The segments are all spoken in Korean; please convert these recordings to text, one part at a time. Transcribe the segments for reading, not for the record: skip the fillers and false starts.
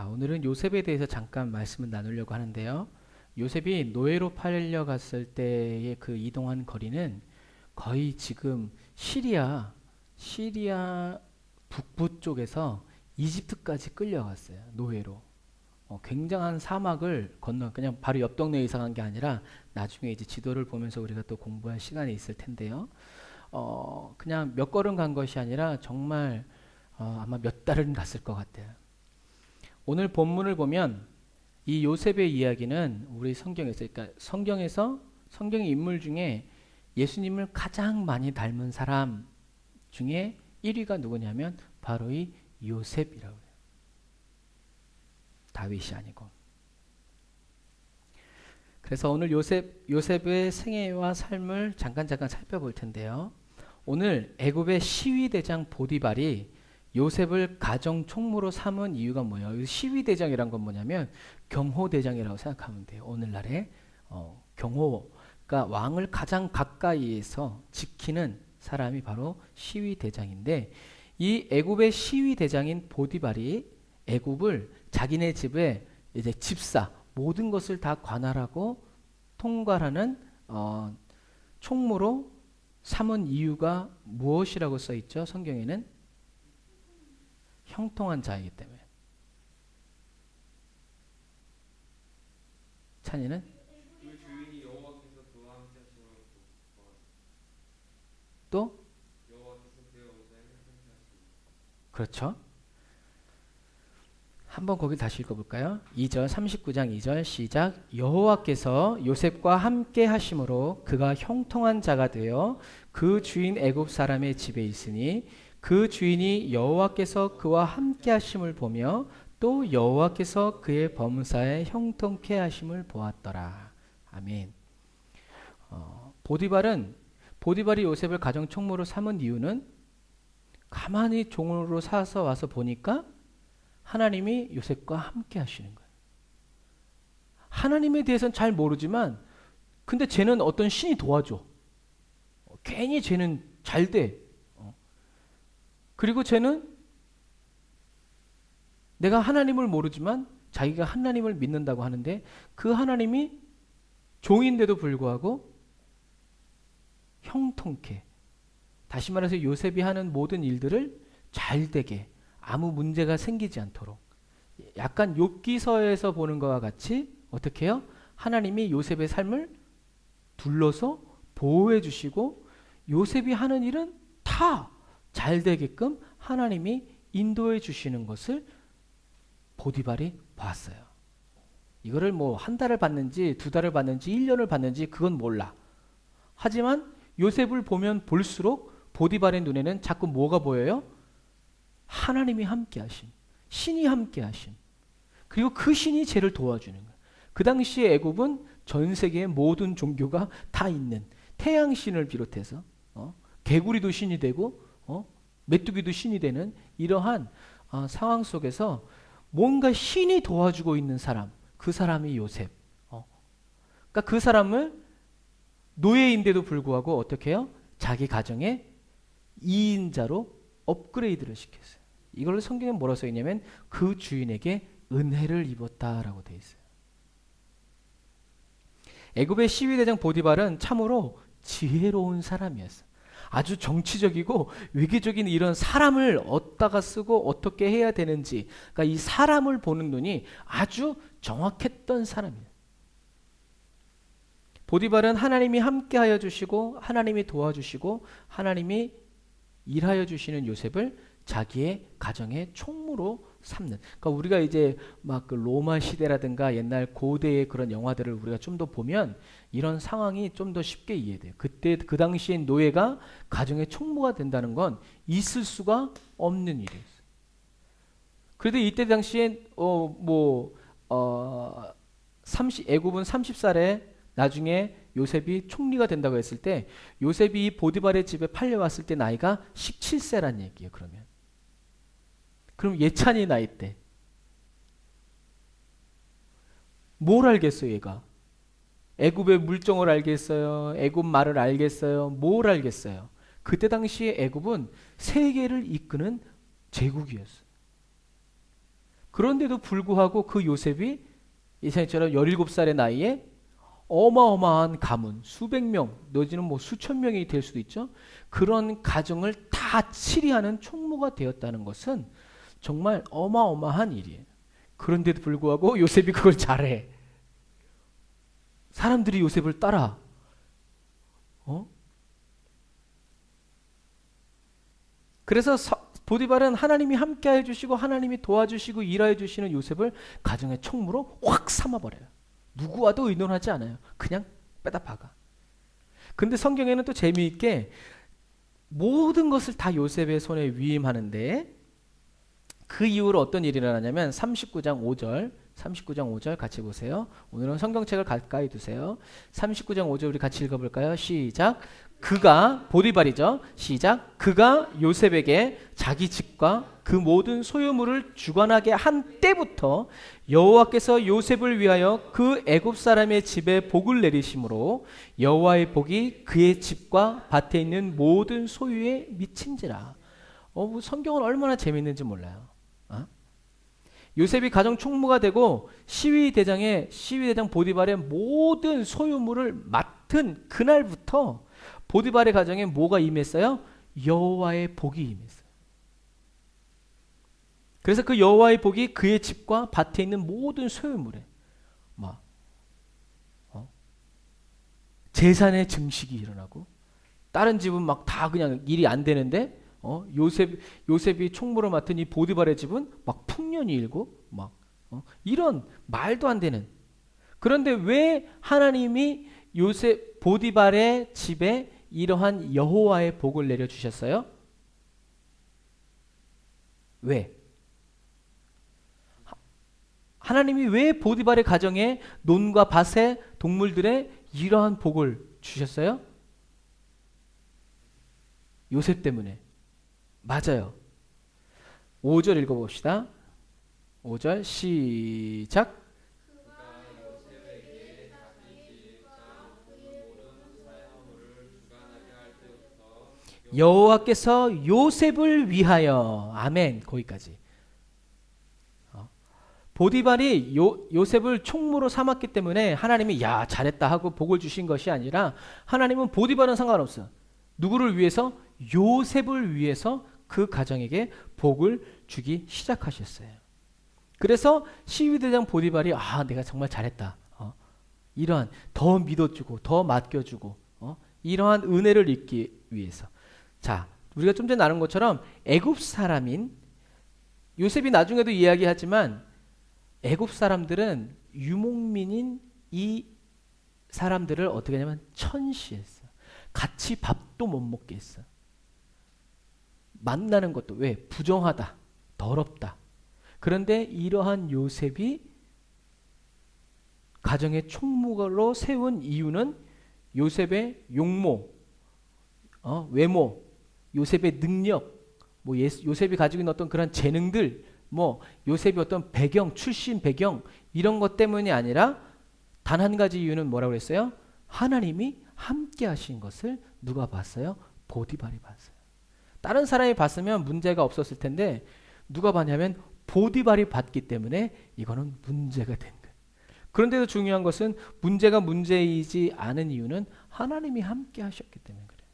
오늘은 요셉에 대해서 잠깐 말씀을 나누려고 하는데요. 요셉이 노예로 팔려갔을 때의 그 이동한 거리는 거의 지금 시리아 북부 쪽에서 이집트까지 끌려갔어요. 노예로. 굉장한 사막을 건너 그냥 바로 옆 동네에 이사 간 게 아니라 나중에 이제 지도를 보면서 우리가 또 공부할 시간이 있을 텐데요. 그냥 몇 걸음 간 것이 아니라 정말 아마 몇 달은 갔을 것 같아요. 오늘 본문을 보면 이 요셉의 이야기는 우리 성경에서, 그러니까 성경의 인물 중에 예수님을 가장 많이 닮은 사람 중에 1위가 누구냐면 바로 이 요셉이라고 해요. 다윗이 아니고. 그래서 오늘 요셉의 생애와 삶을 잠깐 살펴볼 텐데요. 오늘 애굽의 시위대장 보디발이 요셉을 가정 총무로 삼은 이유가 뭐예요? 시위대장이란 건 뭐냐면 경호대장이라고 생각하면 돼요. 오늘날의 경호, 그러니까 왕을 가장 가까이에서 지키는 사람이 바로 시위대장인데, 이 애굽의 시위대장인 보디발이 애굽을 자기네 집에 이제 집사 모든 것을 다 관할하고 통괄하는 총무로 삼은 이유가 무엇이라고 써 있죠? 성경에는 형통한 자이기 때문에. 찬이는 그 주인이 여호와께서 그와 함께 하심을 보았다. 또 여호와께서 그의 원자에 함께 하심을. 그렇죠. 한번 거기 다시 읽어볼까요? 2절 39장 2절 시작. 여호와께서 요셉과 함께 하심으로 그가 형통한 자가 되어 그 주인 애굽 사람의 집에 있으니 그 주인이 여호와께서 그와 함께 하심을 보며 또 여호와께서 그의 범사에 형통케 하심을 보았더라. 아멘. 보디발이 요셉을 가정 총무로 삼은 이유는 가만히 종으로 사서 와서 보니까 하나님이 요셉과 함께 하시는 거예요. 하나님에 대해서는 잘 모르지만 근데 쟤는 어떤 신이 도와줘. 괜히 쟤는 잘 돼. 그리고 쟤는 내가 하나님을 모르지만 자기가 하나님을 믿는다고 하는데 그 하나님이 종인데도 불구하고 형통케, 다시 말해서 요셉이 하는 모든 일들을 잘 되게, 아무 문제가 생기지 않도록, 약간 욥기서에서 보는 것과 같이 어떻게 해요? 하나님이 요셉의 삶을 둘러서 보호해 주시고 요셉이 하는 일은 다 잘 되게끔 하나님이 인도해 주시는 것을 보디발이 봤어요. 이거를 뭐 한 달을 봤는지 두 달을 봤는지 1년을 봤는지 그건 몰라. 하지만 요셉을 보면 볼수록 보디발의 눈에는 자꾸 뭐가 보여요? 하나님이 함께 하심, 신이 함께 하심, 그리고 그 신이 쟤를 도와주는 거예요. 그 당시에 애굽은 전 세계의 모든 종교가 다 있는, 태양신을 비롯해서 개구리도 신이 되고 메뚜기도 신이 되는 이러한 상황 속에서 뭔가 신이 도와주고 있는 사람, 그 사람이 요셉. 그러니까 그 사람을 노예인데도 불구하고 어떻게 해요? 자기 가정의 2인자로 업그레이드를 시켰어요. 이걸 성경에 뭐라고 써 있냐면 그 주인에게 은혜를 입었다라고 되어 있어요. 애굽의 시위대장 보디발은 참으로 지혜로운 사람이었어요. 아주 정치적이고 외교적인 이런 사람을 어디다가 쓰고 어떻게 해야 되는지, 그러니까 이 사람을 보는 눈이 아주 정확했던 사람이에요. 보디발은 하나님이 함께하여 주시고 하나님이 도와주시고 하나님이 일하여 주시는 요셉을 자기의 가정의 총무로 삼는. 그러니까 우리가 이제 막 그 로마 시대라든가 옛날 고대의 그런 영화들을 우리가 좀 더 보면 이런 상황이 좀 더 쉽게 이해돼요. 그때 그 당시엔 노예가 가정의 총무가 된다는 건 있을 수가 없는 일이었어요. 그런데 이때 당시엔 애굽은 30살에 나중에 요셉이 총리가 된다고 했을 때 요셉이 보디발의 집에 팔려왔을 때 나이가 17세란 얘기예요. 그럼 예찬이 나이 때 뭘 알겠어요? 얘가 애굽의 물정을 알겠어요? 애굽 말을 알겠어요? 뭘 알겠어요? 그때 당시에 애굽은 세계를 이끄는 제국이었어요. 그런데도 불구하고 그 요셉이 이상처럼 17살의 나이에 어마어마한 가문, 수백 명, 내지는 뭐 수천 명이 될 수도 있죠. 그런 가정을 다 치리하는 총무가 되었다는 것은 정말 어마어마한 일이에요. 그런데도 불구하고 요셉이 그걸 잘해. 사람들이 요셉을 따라. 그래서 보디발은 하나님이 함께해 주시고 하나님이 도와주시고 일하여 주시는 요셉을 가정의 총무로 확 삼아버려요. 누구와도 의논하지 않아요. 그냥 빼다 박아. 근데 성경에는 또 재미있게 모든 것을 다 요셉의 손에 위임하는데 그 이후로 어떤 일이 일어나냐면 39장 5절 같이 보세요. 오늘은 성경책을 가까이 두세요. 39장 5절 우리 같이 읽어볼까요? 시작. 그가 보디발이죠. 시작. 그가 요셉에게 자기 집과 그 모든 소유물을 주관하게 한 때부터 여호와께서 요셉을 위하여 그 애굽 사람의 집에 복을 내리심으로 여호와의 복이 그의 집과 밭에 있는 모든 소유에 미친지라. 성경은 얼마나 재미있는지 몰라요. 요셉이 가정 총무가 되고 시위대장 보디발의 모든 소유물을 맡은 그날부터 보디발의 가정에 뭐가 임했어요? 여호와의 복이 임했어요. 그래서 그 여호와의 복이 그의 집과 밭에 있는 모든 소유물에 재산의 증식이 일어나고 다른 집은 막 다 그냥 일이 안 되는데 요셉이 총무를 맡은 이 보디발의 집은 막 풍년이 일고 이런 말도 안 되는. 그런데 왜 하나님이 보디발의 집에 이러한 여호와의 복을 내려 주셨어요? 왜? 하나님이 왜 보디발의 가정에 논과 밭에 동물들의 이러한 복을 주셨어요? 요셉 때문에. 맞아요. 5절 읽어봅시다. 5절 시작. 여호와께서 요셉을 위하여. 아멘. 거기까지. 보디발이 요셉을 총무로 삼았기 때문에 하나님이 야 잘했다 하고 복을 주신 것이 아니라 하나님은 보디발은 상관없어요. 누구를 위해서? 요셉을 위해서 그 가정에게 복을 주기 시작하셨어요. 그래서 시위대장 보디발이 내가 정말 잘했다. 이러한 더 믿어주고 더 맡겨주고 이러한 은혜를 입기 위해서. 자, 우리가 좀 전에 나눈 것처럼 애굽 사람인 요셉이 나중에도 이야기하지만 애굽 사람들은 유목민인 이 사람들을 어떻게 하냐면 천시했어. 같이 밥도 못 먹게 했어. 만나는 것도 왜? 부정하다. 더럽다. 그런데 이러한 요셉이 가정의 총무로 세운 이유는 요셉의 용모, 외모, 요셉의 능력, 요셉이 가지고 있는 어떤 그런 재능들, 요셉이 어떤 배경, 출신 배경 이런 것 때문이 아니라 단 한 가지 이유는 뭐라고 그랬어요? 하나님이 함께 하신 것을 누가 봤어요? 보디발이 봤어요. 다른 사람이 봤으면 문제가 없었을 텐데 누가 봤냐면 보디발이 봤기 때문에 이거는 문제가 된 거예요. 그런데도 중요한 것은 문제가 문제이지 않은 이유는 하나님이 함께 하셨기 때문에 그래요.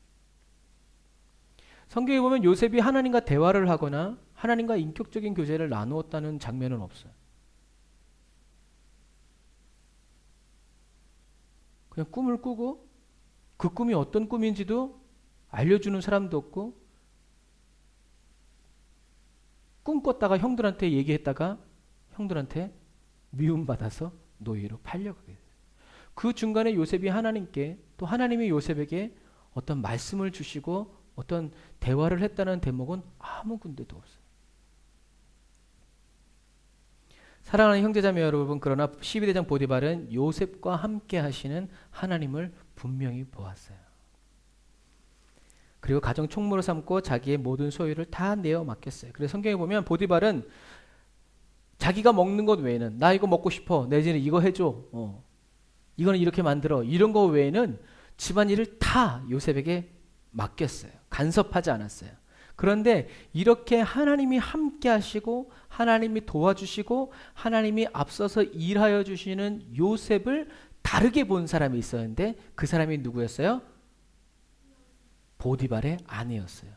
성경에 보면 요셉이 하나님과 대화를 하거나 하나님과 인격적인 교제를 나누었다는 장면은 없어요. 그냥 꿈을 꾸고 그 꿈이 어떤 꿈인지도 알려주는 사람도 없고 꿈 꿨다가 형들한테 얘기했다가 형들한테 미움받아서 노예로 팔려가게 돼요. 그 중간에 요셉이 하나님께 또 하나님이 요셉에게 어떤 말씀을 주시고 어떤 대화를 했다는 대목은 아무 군데도 없어요. 사랑하는 형제자매 여러분, 그러나 시위대장 보디발은 요셉과 함께 하시는 하나님을 분명히 보았어요. 그리고 가정 총무로 삼고 자기의 모든 소유를 다 내어 맡겼어요. 그래서 성경에 보면 보디발은 자기가 먹는 것 외에는 나 이거 먹고 싶어, 내지는 이거 해줘, 이거는 이렇게 만들어, 이런 거 외에는 집안일을 다 요셉에게 맡겼어요. 간섭하지 않았어요. 그런데 이렇게 하나님이 함께 하시고 하나님이 도와주시고 하나님이 앞서서 일하여 주시는 요셉을 다르게 본 사람이 있었는데 그 사람이 누구였어요? 보디발의 아내였어요.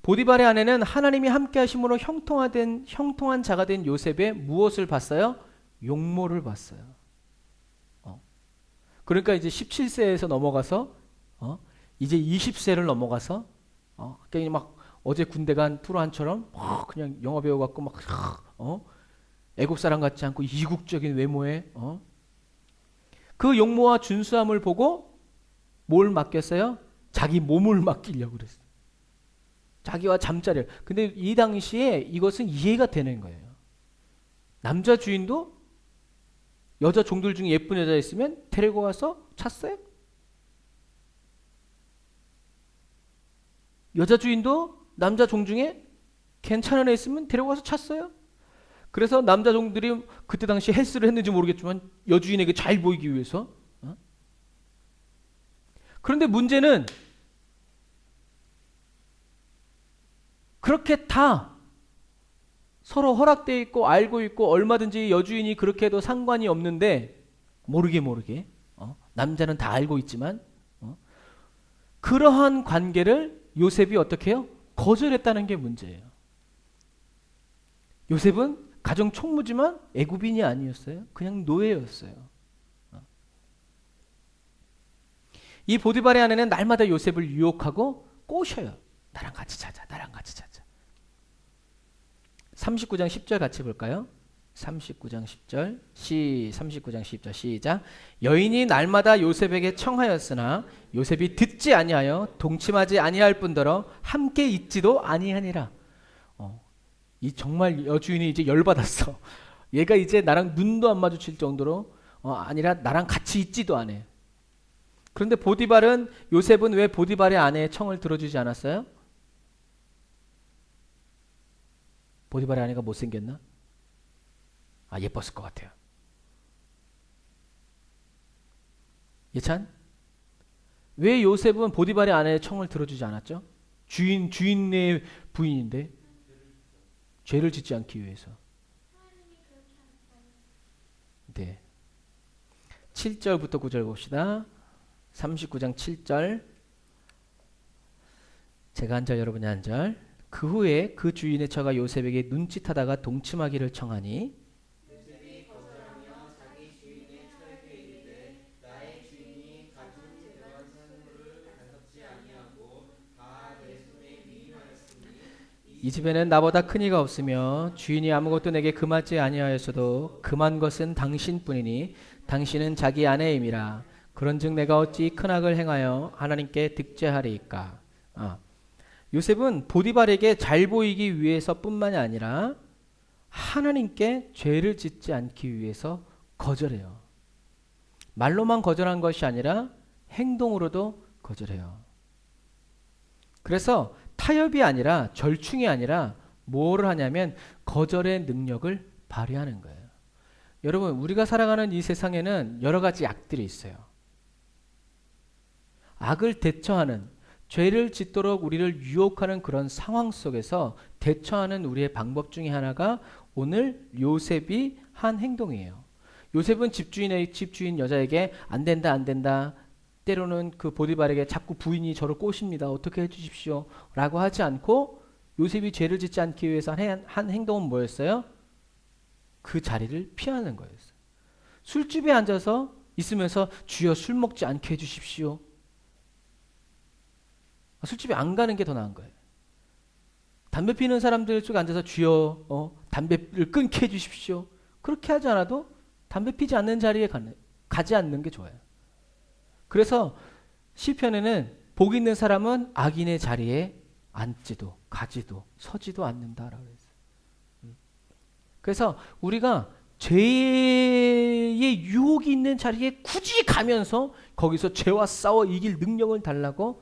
보디발의 아내는 하나님이 함께 하심으로 형통한 자가 된 요셉의 무엇을 봤어요? 용모를 봤어요. 그러니까 이제 17세에서 넘어가서 이제 20세를 넘어가서 그냥 막 어제 군대 간 투르한처럼 그냥 영화 배우 같고 막 애국 사람 같지 않고 이국적인 외모에 그 용모와 준수함을 보고 뭘 맡겼어요? 자기 몸을 맡기려고 그랬어요. 자기와 잠자리를. 근데 이 당시에 이것은 이해가 되는 거예요. 남자 주인도 여자 종들 중에 예쁜 여자 있으면 데리고 와서 찼어요? 여자 주인도 남자 종 중에 괜찮은 애 있으면 데리고 와서 찼어요? 그래서 남자 종들이 그때 당시 헬스를 했는지 모르겠지만 여주인에게 잘 보이기 위해서. 그런데 문제는 그렇게 다 서로 허락되어 있고 알고 있고 얼마든지 여주인이 그렇게 해도 상관이 없는데 모르게 남자는 다 알고 있지만 그러한 관계를 요셉이 어떻게 해요? 거절했다는 게 문제예요. 요셉은 가정 총무지만 애굽인이 아니었어요. 그냥 노예였어요. 이 보디발의 아내는 날마다 요셉을 유혹하고 꼬셔요. 나랑 같이 자자. 나랑 같이 자자. 39장 10절 같이 볼까요? 39장 10절 39장 10절 시작. 여인이 날마다 요셉에게 청하였으나 요셉이 듣지 아니하여 동침하지 아니할 뿐더러 함께 있지도 아니하니라. 이 정말 여주인이 이제 열받았어. 얘가 이제 나랑 눈도 안 마주칠 정도로 아니라 나랑 같이 있지도 않아. 그런데 요셉은 왜 보디발의 아내의 청을 들어주지 않았어요? 보디발의 아내가 못생겼나? 예뻤을 것 같아요. 예찬? 왜 요셉은 보디발의 아내의 청을 들어주지 않았죠? 주인의 부인인데 죄를 짓지 않기 위해서. 네. 7절부터 9절 봅시다. 39장 7절. 제가 한 절, 여러분이 한 절. 그 후에 그 주인의 처가 요셉에게 눈짓하다가 동침하기를 청하니 요셉이 거절하며 자기 주인의 처에게 이르되 나의 주인이 가진 제단 산물을 가섭지 아니하고 다 내 손에 위임하였으니 이 집에는 나보다 큰 이가 없으며 주인이 아무것도 내게 금하지 아니하였어도 금한 것은 당신뿐이니 당신은 자기 아내임이라. 그런즉 내가 어찌 큰 악을 행하여 하나님께 득죄하리이까. 요셉은 보디발에게 잘 보이기 위해서뿐만이 아니라 하나님께 죄를 짓지 않기 위해서 거절해요. 말로만 거절한 것이 아니라 행동으로도 거절해요. 그래서 타협이 아니라 절충이 아니라 뭐를 하냐면 거절의 능력을 발휘하는 거예요. 여러분, 우리가 살아가는 이 세상에는 여러 가지 악들이 있어요. 악을 대처하는, 죄를 짓도록 우리를 유혹하는 그런 상황 속에서 대처하는 우리의 방법 중에 하나가 오늘 요셉이 한 행동이에요. 요셉은 집주인 여자에게 안 된다. 때로는 그 보디발에게 자꾸 부인이 저를 꼬십니다. 어떻게 해주십시오. 라고 하지 않고 요셉이 죄를 짓지 않기 위해서 한 행동은 뭐였어요? 그 자리를 피하는 거였어요. 술집에 앉아서 있으면서 주여 술 먹지 않게 해주십시오. 술집에 안 가는 게 더 나은 거예요. 담배 피는 사람들 쪽에 앉아서 주여 담배를 끊게 해주십시오. 그렇게 하지 않아도 담배 피지 않는 자리에 가지 않는 게 좋아요. 그래서 시편에는 복 있는 사람은 악인의 자리에 앉지도 가지도 서지도 않는다라고 했어요. 그래서 우리가 죄의 유혹이 있는 자리에 굳이 가면서 거기서 죄와 싸워 이길 능력을 달라고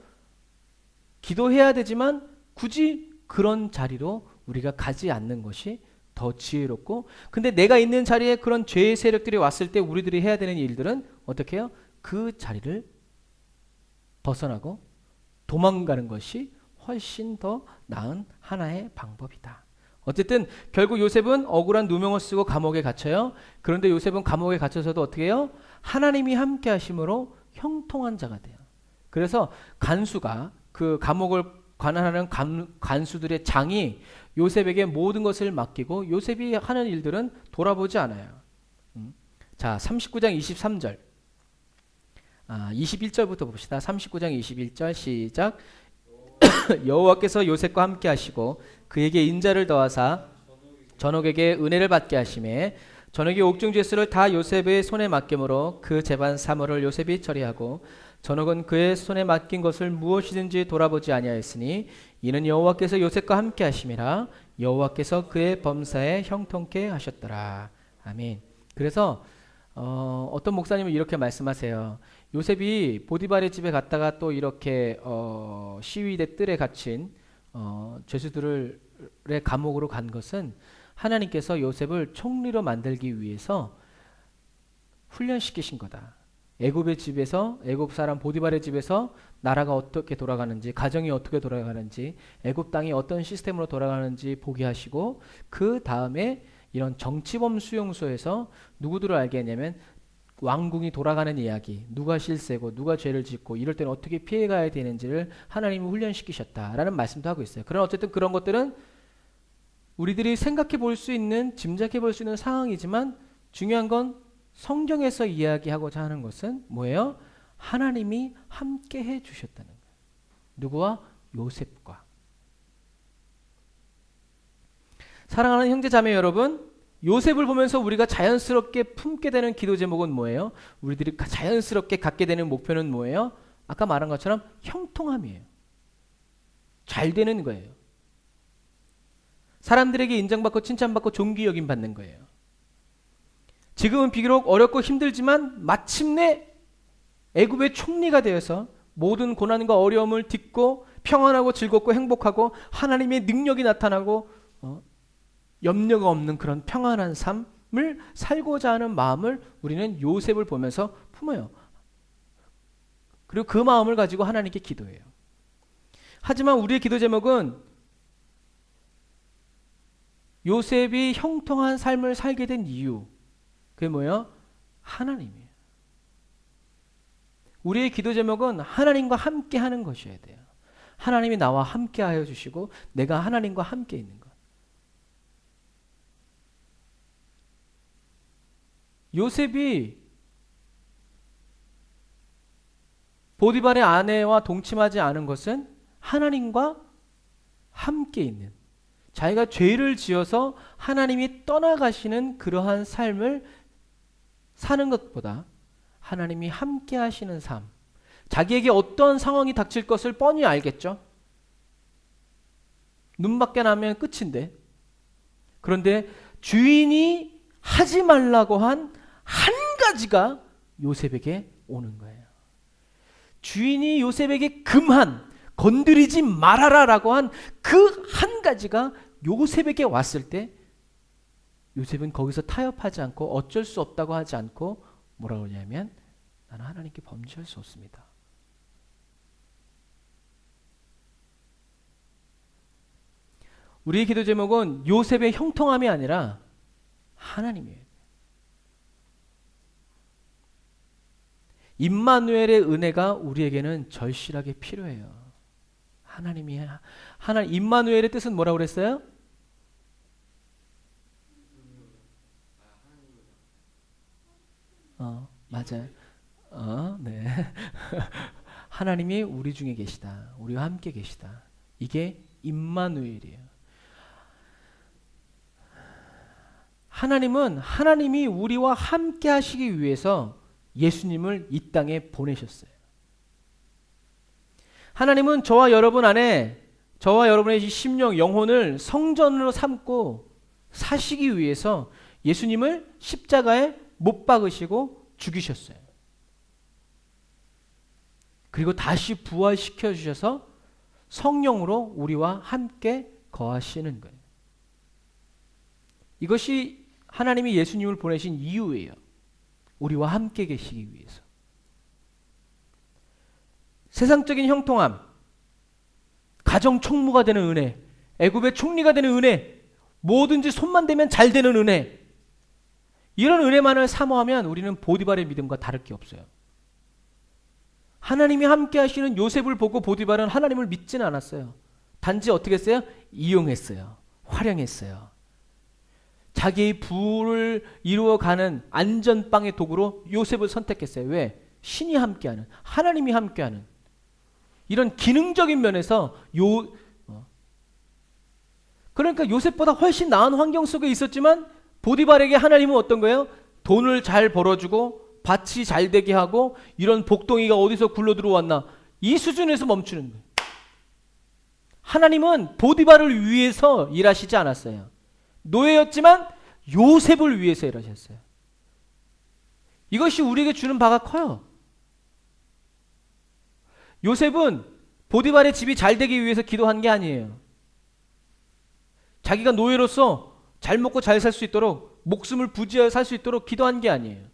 기도해야 되지만 굳이 그런 자리로 우리가 가지 않는 것이 더 지혜롭고, 근데 내가 있는 자리에 그런 죄의 세력들이 왔을 때 우리들이 해야 되는 일들은 어떻게 해요? 그 자리를 벗어나고 도망가는 것이 훨씬 더 나은 하나의 방법이다. 어쨌든 결국 요셉은 억울한 누명을 쓰고 감옥에 갇혀요. 그런데 요셉은 감옥에 갇혀서도 어떻게 해요? 하나님이 함께 하심으로 형통한 자가 돼요. 그래서 간수가 그 감옥을 관할하는 간수들의 장이 요셉에게 모든 것을 맡기고 요셉이 하는 일들은 돌아보지 않아요. 자, 39장 23절. 21절부터 봅시다. 39장 21절 시작. 여호와께서 요셉과 함께 하시고 그에게 인자를 더하사 전옥에게 은혜를 받게 하심에 전옥의 옥중 죄수를 다 요셉의 손에 맡김으로 그 재반 사물을 요셉이 처리하고 전옥은 그의 손에 맡긴 것을 무엇이든지 돌아보지 아니하였으니 이는 여호와께서 요셉과 함께 하심이라. 여호와께서 그의 범사에 형통케 하셨더라. 아멘. 그래서 어떤 목사님은 이렇게 말씀하세요. 요셉이 보디발의 집에 갔다가 또 이렇게 시위대 뜰에 갇힌 죄수들의 감옥으로 간 것은 하나님께서 요셉을 총리로 만들기 위해서 훈련시키신 거다. 애굽의 집에서, 애굽 사람 보디발의 집에서 나라가 어떻게 돌아가는지, 가정이 어떻게 돌아가는지, 애굽 땅이 어떤 시스템으로 돌아가는지 보게 하시고 그 다음에 이런 정치범 수용소에서 누구들을 알게 했냐면 왕궁이 돌아가는 이야기, 누가 실세고 누가 죄를 짓고 이럴 때는 어떻게 피해가야 되는지를 하나님이 훈련시키셨다라는 말씀도 하고 있어요. 그러나 어쨌든 그런 것들은 우리들이 생각해 볼 수 있는, 짐작해 볼 수 있는 상황이지만 중요한 건 성경에서 이야기하고자 하는 것은 뭐예요? 하나님이 함께 해 주셨다는 거예요. 누구와? 요셉과. 사랑하는 형제 자매 여러분, 요셉을 보면서 우리가 자연스럽게 품게 되는 기도 제목은 뭐예요? 우리들이 자연스럽게 갖게 되는 목표는 뭐예요? 아까 말한 것처럼 형통함이에요. 잘 되는 거예요. 사람들에게 인정받고 칭찬받고 존귀 여김 받는 거예요. 지금은 비록 어렵고 힘들지만 마침내 애굽의 총리가 되어서 모든 고난과 어려움을 딛고 평안하고 즐겁고 행복하고 하나님의 능력이 나타나고 염려가 없는 그런 평안한 삶을 살고자 하는 마음을 우리는 요셉을 보면서 품어요. 그리고 그 마음을 가지고 하나님께 기도해요. 하지만 우리의 기도 제목은 요셉이 형통한 삶을 살게 된 이유, 그게 뭐예요? 하나님이에요. 우리의 기도 제목은 하나님과 함께 하는 것이어야 돼요. 하나님이 나와 함께 하여 주시고 내가 하나님과 함께 있는 것. 요셉이 보디발의 아내와 동침하지 않은 것은 하나님과 함께 있는, 자기가 죄를 지어서 하나님이 떠나가시는 그러한 삶을 사는 것보다 하나님이 함께 하시는 삶, 자기에게 어떤 상황이 닥칠 것을 뻔히 알겠죠. 눈밖에 나면 끝인데, 그런데 주인이 하지 말라고 한 가지가 요셉에게 오는 거예요. 주인이 요셉에게 금한, 건드리지 말아라라고 한 그 한 가지가 요셉에게 왔을 때 요셉은 거기서 타협하지 않고 어쩔 수 없다고 하지 않고 뭐라고 하냐면 나는 하나님께 범죄할 수 없습니다. 우리의 기도 제목은 요셉의 형통함이 아니라 하나님이에요. 임마누엘의 은혜가 우리에게는 절실하게 필요해요. 하나님이 임마누엘의 뜻은 뭐라고 그랬어요? 맞아요. 네. 하나님이 우리 중에 계시다. 우리와 함께 계시다. 이게 임마누엘이에요. 하나님은 하나님이 우리와 함께 하시기 위해서 예수님을 이 땅에 보내셨어요. 하나님은 저와 여러분 안에, 저와 여러분의 심령, 영혼을 성전으로 삼고 사시기 위해서 예수님을 십자가에 못 박으시고 죽이셨어요. 그리고 다시 부활시켜 주셔서 성령으로 우리와 함께 거하시는 거예요. 이것이 하나님이 예수님을 보내신 이유예요. 우리와 함께 계시기 위해서. 세상적인 형통함, 가정 총무가 되는 은혜, 애굽의 총리가 되는 은혜, 뭐든지 손만 대면 잘 되는 은혜, 이런 은혜만을 사모하면 우리는 보디발의 믿음과 다를 게 없어요. 하나님이 함께 하시는 요셉을 보고 보디발은 하나님을 믿지는 않았어요. 단지 어떻게 했어요? 이용했어요. 활용했어요. 자기의 부를 이루어가는 안전빵의 도구로 요셉을 선택했어요. 왜? 신이 함께하는, 하나님이 함께하는 이런 기능적인 면에서 그러니까 요셉보다 훨씬 나은 환경 속에 있었지만 보디발에게 하나님은 어떤 거예요? 돈을 잘 벌어주고 밭이 잘 되게 하고 이런 복덩이가 어디서 굴러 들어왔나, 이 수준에서 멈추는 거예요. 하나님은 보디발을 위해서 일하시지 않았어요. 노예였지만 요셉을 위해서 일하셨어요. 이것이 우리에게 주는 바가 커요. 요셉은 보디발의 집이 잘 되기 위해서 기도한 게 아니에요. 자기가 노예로서 잘 먹고 잘 살 수 있도록, 목숨을 부지하여 살 수 있도록 기도한 게 아니에요.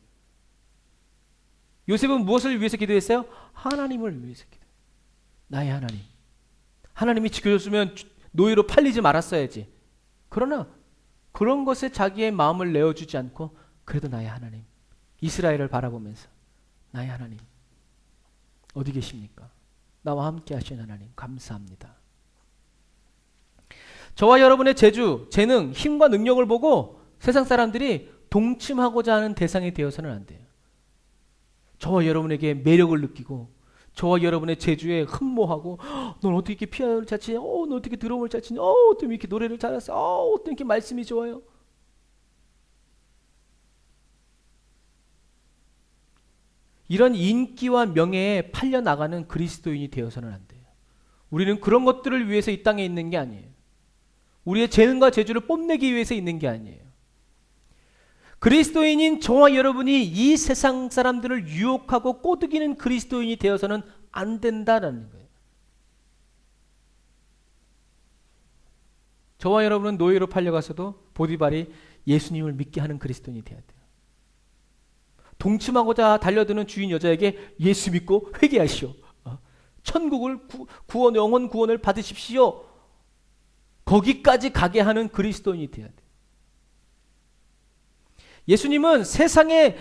요셉은 무엇을 위해서 기도했어요? 하나님을 위해서 기도해요. 나의 하나님. 하나님이 지켜줬으면 노예로 팔리지 말았어야지. 그러나 그런 것에 자기의 마음을 내어주지 않고 그래도 나의 하나님, 이스라엘을 바라보면서 나의 하나님 어디 계십니까? 나와 함께 하신 하나님 감사합니다. 저와 여러분의 재주, 재능, 힘과 능력을 보고 세상 사람들이 동침하고자 하는 대상이 되어서는 안 돼요. 저와 여러분에게 매력을 느끼고 저와 여러분의 재주에 흠모하고, 넌 어떻게 이렇게 피아노를 잘 치냐? 넌 어떻게 드럼을 잘 치냐? 어떻게 이렇게 노래를 잘했어? 어떻게 이렇게 말씀이 좋아요? 이런 인기와 명예에 팔려 나가는 그리스도인이 되어서는 안 돼요. 우리는 그런 것들을 위해서 이 땅에 있는 게 아니에요. 우리의 재능과 재주를 뽐내기 위해서 있는 게 아니에요. 그리스도인인 저와 여러분이 이 세상 사람들을 유혹하고 꼬드기는 그리스도인이 되어서는 안 된다라는 거예요. 저와 여러분은 노예로 팔려가서도 보디발이 예수님을 믿게 하는 그리스도인이 되어야 돼요. 동침하고자 달려드는 주인 여자에게 예수 믿고 회개하시오. 천국을 구원, 영혼 구원을 받으십시오. 거기까지 가게 하는 그리스도인이 되어야 돼요. 예수님을 세상의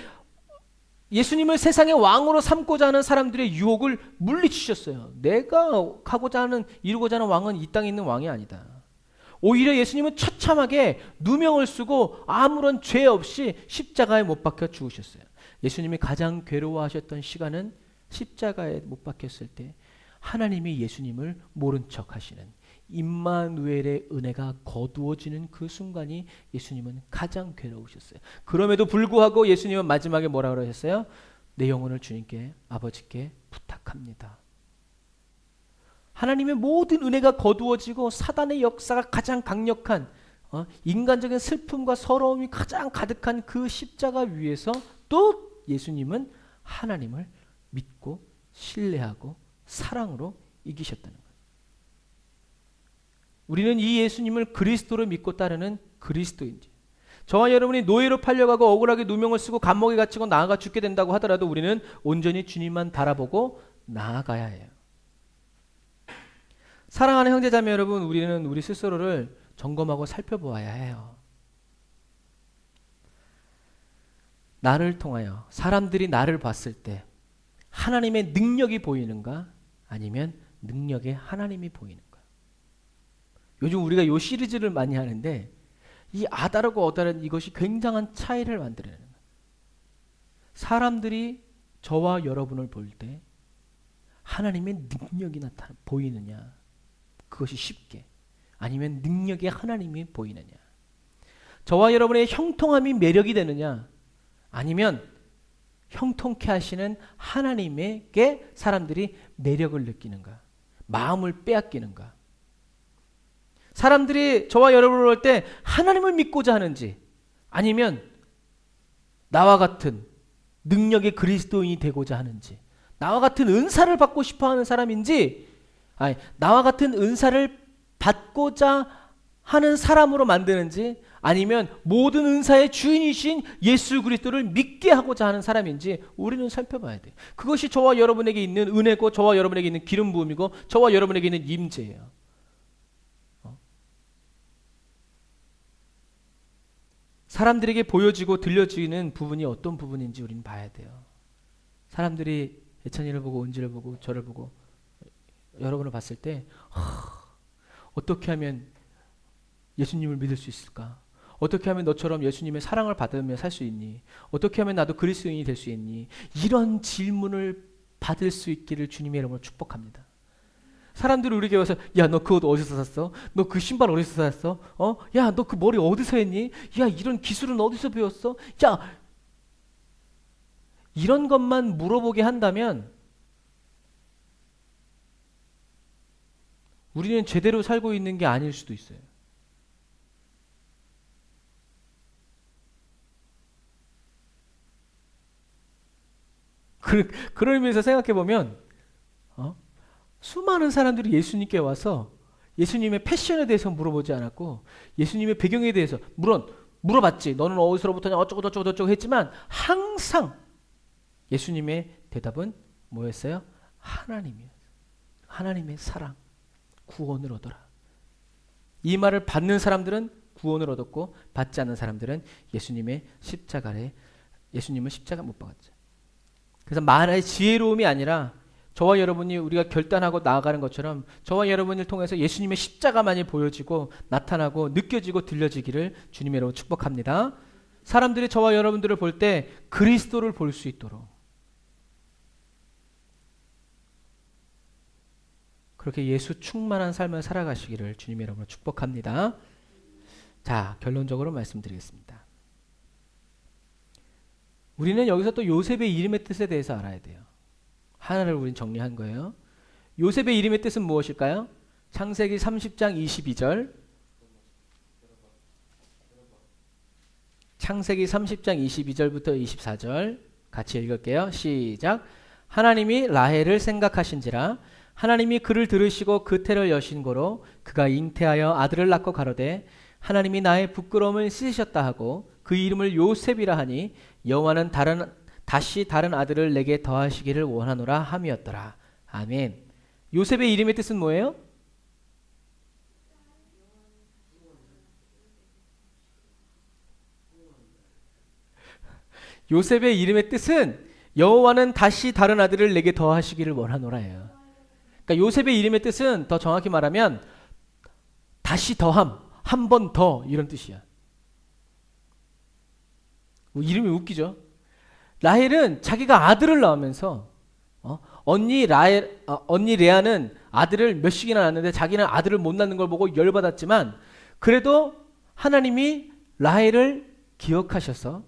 왕으로 삼고자 하는 사람들의 유혹을 물리치셨어요. 내가 하고자 하는, 이루고자 하는 왕은 이 땅에 있는 왕이 아니다. 오히려 예수님은 처참하게 누명을 쓰고 아무런 죄 없이 십자가에 못 박혀 죽으셨어요. 예수님이 가장 괴로워하셨던 시간은 십자가에 못 박혔을 때 하나님이 예수님을 모른 척 하시는 임마누엘의 은혜가 거두어지는 그 순간이 예수님은 가장 괴로우셨어요. 그럼에도 불구하고 예수님은 마지막에 뭐라 그러셨어요? 내 영혼을 주님께, 아버지께 부탁합니다. 하나님의 모든 은혜가 거두어지고 사단의 역사가 가장 강력한, 인간적인 슬픔과 서러움이 가장 가득한 그 십자가 위에서 또 예수님은 하나님을 믿고 신뢰하고 사랑으로 이기셨다는 거예요. 우리는 이 예수님을 그리스도로 믿고 따르는 그리스도인지, 저와 여러분이 노예로 팔려가고 억울하게 누명을 쓰고 감옥에 갇히고 나아가 죽게 된다고 하더라도 우리는 온전히 주님만 바라보고 나아가야 해요. 사랑하는 형제자매 여러분, 우리는 우리 스스로를 점검하고 살펴보아야 해요. 나를 통하여 사람들이 나를 봤을 때 하나님의 능력이 보이는가, 아니면 능력의 하나님이 보이는가? 요즘 우리가 이 시리즈를 많이 하는데 이 아다르고 어다른 이것이 굉장한 차이를 만들어내는 거예요. 사람들이 저와 여러분을 볼 때 하나님의 능력이 보이느냐, 그것이 쉽게, 아니면 능력의 하나님이 보이느냐, 저와 여러분의 형통함이 매력이 되느냐, 아니면 형통케 하시는 하나님에게 사람들이 매력을 느끼는가, 마음을 빼앗기는가. 사람들이 저와 여러분을 볼 때 하나님을 믿고자 하는지, 아니면 나와 같은 능력의 그리스도인이 되고자 하는지, 나와 같은 은사를 받고 싶어하는 사람인지, 아니 나와 같은 은사를 받고자 하는 사람으로 만드는지, 아니면 모든 은사의 주인이신 예수 그리스도를 믿게 하고자 하는 사람인지 우리는 살펴봐야 돼요. 그것이 저와 여러분에게 있는 은혜고, 저와 여러분에게 있는 기름 부음이고, 저와 여러분에게 있는 임재예요. 사람들에게 보여지고 들려지는 부분이 어떤 부분인지 우리는 봐야 돼요. 사람들이 예찬이를 보고 은지를 보고 저를 보고 여러분을 봤을 때 어떻게 하면 예수님을 믿을 수 있을까? 어떻게 하면 너처럼 예수님의 사랑을 받으며 살 수 있니? 어떻게 하면 나도 그리스도인이 될 수 있니? 이런 질문을 받을 수 있기를 주님의 이름으로 축복합니다. 사람들이 우리에게 와서 야, 너 그 옷 어디서 샀어? 너 그 신발 어디서 샀어? 야, 너 그 머리 어디서 했니? 야, 이런 기술은 어디서 배웠어? 야, 이런 것만 물어보게 한다면 우리는 제대로 살고 있는 게 아닐 수도 있어요. 그런 의미에서 생각해 보면 수많은 사람들이 예수님께 와서 예수님의 패션에 대해서 물어보지 않았고 예수님의 배경에 대해서 물론 물어봤지. 너는 어디서부터냐 어쩌고 저쩌고 저쩌고 했지만 항상 예수님의 대답은 뭐였어요? 하나님이었어요. 하나님의 사랑, 구원을 얻어라. 이 말을 받는 사람들은 구원을 얻었고 받지 않는 사람들은 예수님을 십자가 못 박았죠. 그래서 만화의 지혜로움이 아니라 저와 여러분이 우리가 결단하고 나아가는 것처럼 저와 여러분을 통해서 예수님의 십자가만이 보여지고 나타나고 느껴지고 들려지기를 주님의 이름으로 축복합니다. 사람들이 저와 여러분들을 볼 때 그리스도를 볼 수 있도록 그렇게 예수 충만한 삶을 살아가시기를 주님의 이름으로 축복합니다. 자, 결론적으로 말씀드리겠습니다. 우리는 여기서 또 요셉의 이름의 뜻에 대해서 알아야 돼요. 하나를 우린 정리한 거예요. 요셉의 이름의 뜻은 무엇일까요? 창세기 30장 22절. 창세기 30장 22절부터 24절 같이 읽을게요. 시작. 하나님이 라헬을 생각하신지라 하나님이 그를 들으시고 그 태를 여신 고로 그가 잉태하여 아들을 낳고 가로되 하나님이 나의 부끄러움을 씻으셨다 하고 그 이름을 요셉이라 하니 여호와는 다시 다른 아들을 내게 더하시기를 원하노라 함이었더라. 아멘. 요셉의 이름의 뜻은 뭐예요? 요셉의 이름의 뜻은 여호와는 다시 다른 아들을 내게 더하시기를 원하노라예요. 그러니까 요셉의 이름의 뜻은 더 정확히 말하면 다시 더함, 한 번 더 이런 뜻이야. 이름이 웃기죠. 라헬은 자기가 아들을 낳으면서 언니 레아는 아들을 몇씩이나 낳았는데 자기는 아들을 못 낳는 걸 보고 열받았지만 그래도 하나님이 라헬을 기억하셔서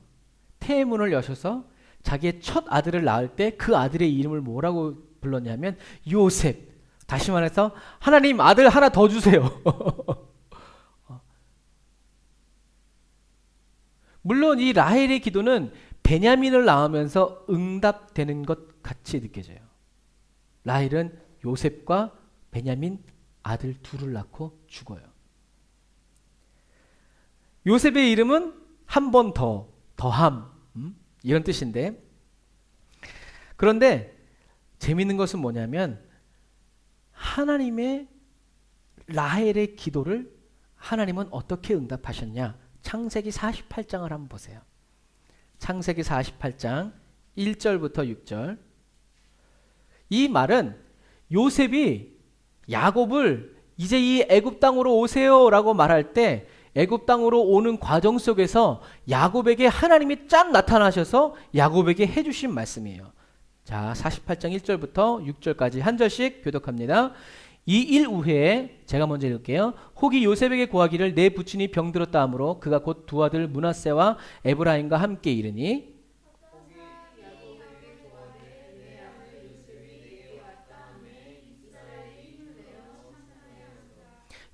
태의 문을 여셔서 자기의 첫 아들을 낳을 때 그 아들의 이름을 뭐라고 불렀냐면 요셉. 다시 말해서 하나님 아들 하나 더 주세요. 물론 이 라헬의 기도는 베냐민을 낳으면서 응답되는 것 같이 느껴져요. 라헬은 요셉과 베냐민 아들 둘을 낳고 죽어요. 요셉의 이름은 한 번 더, 더함 이런 뜻인데 그런데 재미있는 것은 뭐냐면 하나님의 라헬의 기도를 하나님은 어떻게 응답하셨냐. 창세기 48장을 한번 보세요. 창세기 48장 1절부터 6절. 이 말은 요셉이 야곱을 이제 이 애굽 땅으로 오세요라고 말할 때 애굽 땅으로 오는 과정 속에서 야곱에게 하나님이 짠 나타나셔서 야곱에게 해주신 말씀이에요. 자, 48장 1절부터 6절까지 한 절씩 교독합니다. 이 일 후에 제가 먼저 읽을게요. 혹이 요셉에게 고하기를 내 부친이 병들었다 하므로 그가 곧 두 아들 므낫세와 에브라임과 함께 이르니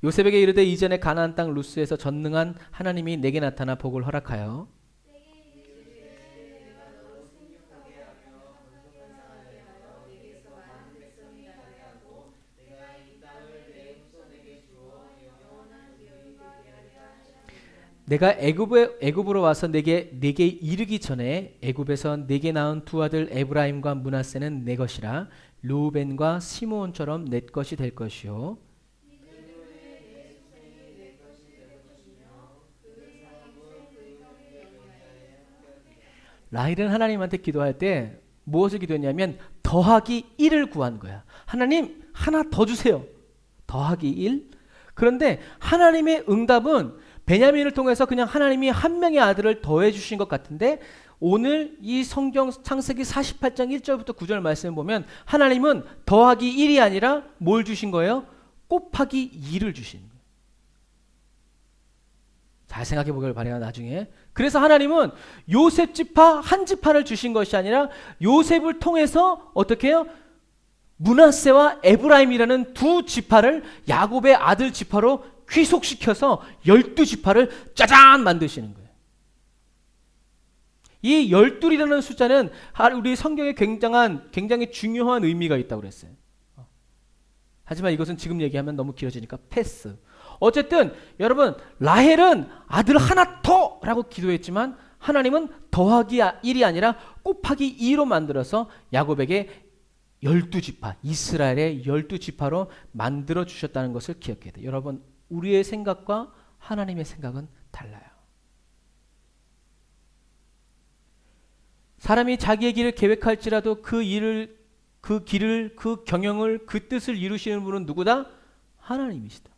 요셉에게 이르되 이전에 가나안 땅 루스에서 전능한 하나님이 내게 나타나 복을 허락하여 내가 애굽으로 와서 내게 이르기 전에 애굽에서 내게 낳은 두 아들 에브라임과 므낫세는 내 것이라 르우벤과 시므온처럼 내 것이 될 것이요 라헬은 하나님한테 기도할 때 무엇을 기도했냐면 더하기 1을 구한 거야. 하나님 하나 더 주세요. 더하기 1. 그런데 하나님의 응답은 베냐민을 통해서 그냥 하나님이 한 명의 아들을 더해 주신 것 같은데 오늘 이 성경 창세기 48장 1절부터 9절 말씀을 보면 하나님은 더하기 1이 아니라 뭘 주신 거예요? 곱하기 2를 주신 거예요. 잘 생각해 보길 바래요 나중에. 그래서 하나님은 요셉 지파 한 지파를 주신 것이 아니라 요셉을 통해서 어떻게 해요? 므낫세와 에브라임이라는 두 지파를 야곱의 아들 지파로 귀속시켜서 12지파를 짜잔 만드시는 거예요. 이 12이라는 숫자는 우리 성경에 굉장히 중요한 의미가 있다고 그랬어요. 하지만 이것은 지금 얘기하면 너무 길어지니까 패스. 어쨌든 여러분 라헬은 아들 하나 더 라고 기도했지만 하나님은 더하기 1이 아니라 곱하기 2로 만들어서 야곱에게 12지파, 이스라엘의 12지파로 만들어 주셨다는 것을 기억해야 돼요. 여러분 우리의 생각과 하나님의 생각은 달라요. 사람이 자기의 길을 계획할지라도 그 일을, 그 길을, 그 경영을, 그 뜻을 이루시는 분은 누구다? 하나님이시다.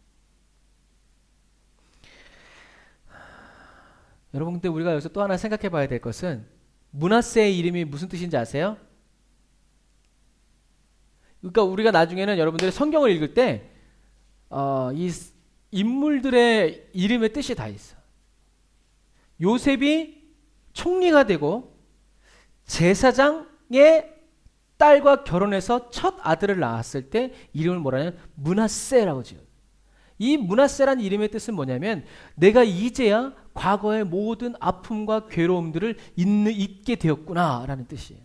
여러분 근데 우리가 여기서 또 하나 생각해 봐야 될 것은 므낫세의 이름이 무슨 뜻인지 아세요? 그러니까 우리가 나중에는 여러분들이 성경을 읽을 때 이 인물들의 이름의 뜻이 다 있어. 요셉이 총리가 되고 제사장의 딸과 결혼해서 첫 아들을 낳았을 때 이름을 뭐라냐면 므낫세라고 지어요. 이 므낫세란 이름의 뜻은 뭐냐면 내가 이제야 과거의 모든 아픔과 괴로움들을 잊게 되었구나라는 뜻이에요.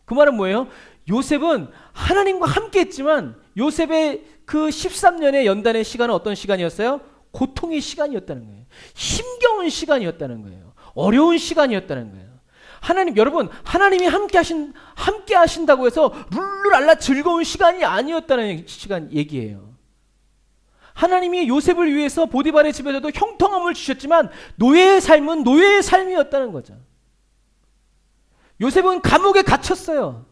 그 말은 뭐예요? 요셉은 하나님과 함께 했지만 요셉의 그 13년의 연단의 시간은 어떤 시간이었어요? 고통의 시간이었다는 거예요. 힘겨운 시간이었다는 거예요. 어려운 시간이었다는 거예요. 여러분, 하나님이 함께 하신다고 해서 룰루랄라 즐거운 시간이 아니었다는 얘기예요. 하나님이 요셉을 위해서 보디발의 집에서도 형통함을 주셨지만 노예의 삶은 노예의 삶이었다는 거죠. 요셉은 감옥에 갇혔어요.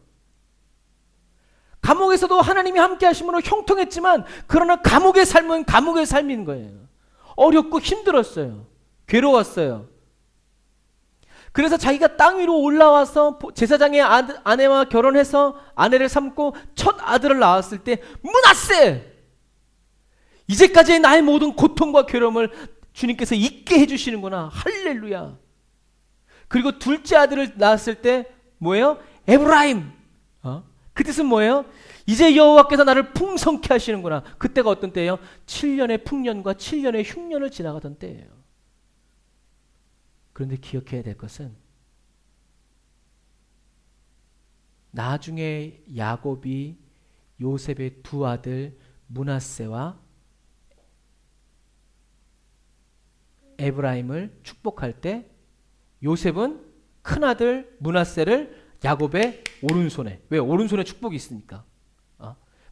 감옥에서도 하나님이 함께 하심으로 형통했지만 그러나 감옥의 삶은 감옥의 삶인 거예요. 어렵고 힘들었어요. 괴로웠어요. 그래서 자기가 땅 위로 올라와서 제사장의 아내와 결혼해서 아내를 삼고 첫 아들을 낳았을 때 므낫세! 이제까지의 나의 모든 고통과 괴로움을 주님께서 잊게 해주시는구나. 할렐루야. 그리고 둘째 아들을 낳았을 때 뭐예요? 에브라임. 그 뜻은 뭐예요? 이제 여호와께서 나를 풍성케 하시는구나. 그때가 어떤 때예요? 7년의 풍년과 7년의 흉년을 지나가던 때예요. 그런데 기억해야 될 것은 나중에 야곱이 요셉의 두 아들 므낫세와 에브라임을 축복할 때 요셉은 큰아들 므낫세를 야곱의 오른손에, 왜? 오른손에 축복이 있으니까.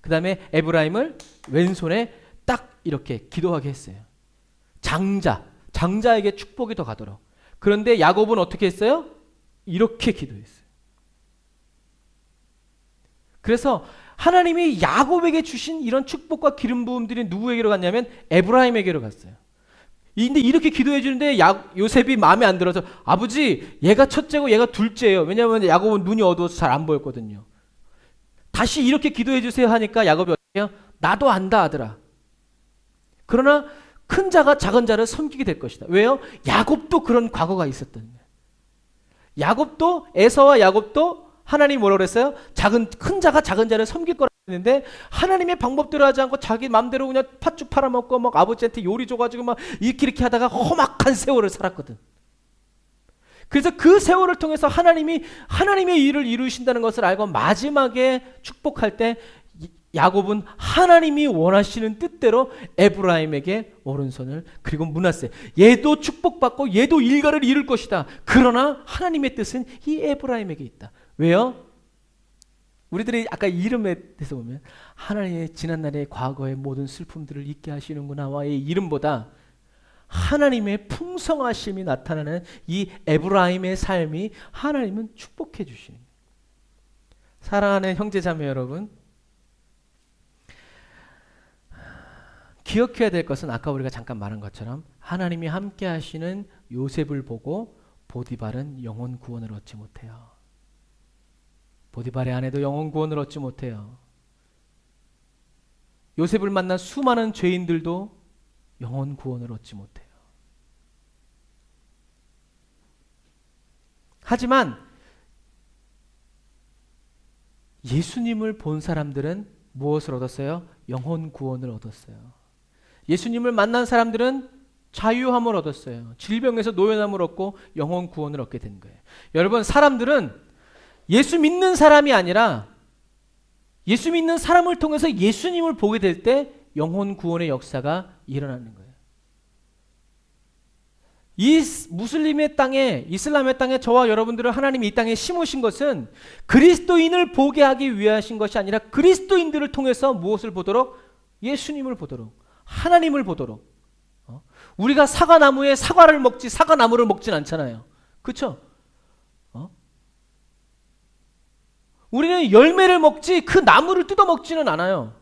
그 다음에 에브라임을 왼손에 딱 이렇게 기도하게 했어요. 장자에게 축복이 더 가도록. 그런데 야곱은 어떻게 했어요? 이렇게 기도했어요. 그래서 하나님이 야곱에게 주신 이런 축복과 기름 부음들이 누구에게로 갔냐면 에브라임에게로 갔어요. 근데 이렇게 기도해 주는데 요셉이 마음에 안 들어서 아버지 얘가 첫째고 얘가 둘째예요. 왜냐하면 야곱은 눈이 어두워서 잘 안 보였거든요. 다시 이렇게 기도해 주세요 하니까 야곱이 어떻게 해요? 나도 안다 아들아. 그러나 큰 자가 작은 자를 섬기게 될 것이다. 왜요? 야곱도 그런 과거가 있었던 거예요. 에서와 야곱도 하나님이 뭐라고 그랬어요? 큰 자가 작은 자를 섬길 거라고 했는데 하나님의 방법대로 하지 않고 자기 마음대로 그냥 팥죽 팔아먹고 막 아버지한테 요리 줘가지고 막 이렇게 하다가 험악한 세월을 살았거든. 그래서 그 세월을 통해서 하나님의 일을 이루신다는 것을 알고 마지막에 축복할 때 야곱은 하나님이 원하시는 뜻대로 에브라임에게 오른손을 그리고 므낫세 얘도 축복받고 얘도 일가를 이룰 것이다. 그러나 하나님의 뜻은 이 에브라임에게 있다. 왜요? 우리들이 아까 이름에 대해서 보면 하나님의 지난날의 과거의 모든 슬픔들을 잊게 하시는구나와의 이름보다 하나님의 풍성하심이 나타나는 이 에브라임의 삶이 하나님은 축복해 주시는 거예요. 사랑하는 형제자매 여러분, 기억해야 될 것은 아까 우리가 잠깐 말한 것처럼 하나님이 함께 하시는 요셉을 보고 보디발은 영혼 구원을 얻지 못해요. 보디발의 아내도 영혼 구원을 얻지 못해요. 요셉을 만난 수많은 죄인들도 영혼 구원을 얻지 못해요. 하지만 예수님을 본 사람들은 무엇을 얻었어요? 영혼 구원을 얻었어요. 예수님을 만난 사람들은 자유함을 얻었어요. 질병에서 노연함을 얻고 영혼 구원을 얻게 된 거예요. 여러분, 사람들은 예수 믿는 사람이 아니라 예수 믿는 사람을 통해서 예수님을 보게 될 때 영혼 구원의 역사가 일어나는 거예요. 이 무슬림의 땅에, 이슬람의 땅에 저와 여러분들을 하나님이 이 땅에 심으신 것은 그리스도인을 보게 하기 위하신 것이 아니라 그리스도인들을 통해서 무엇을 보도록? 예수님을 보도록, 하나님을 보도록. 우리가 사과나무에 사과를 먹지 사과나무를 먹진 않잖아요. 그렇죠? 우리는 열매를 먹지 그 나무를 뜯어 먹지는 않아요.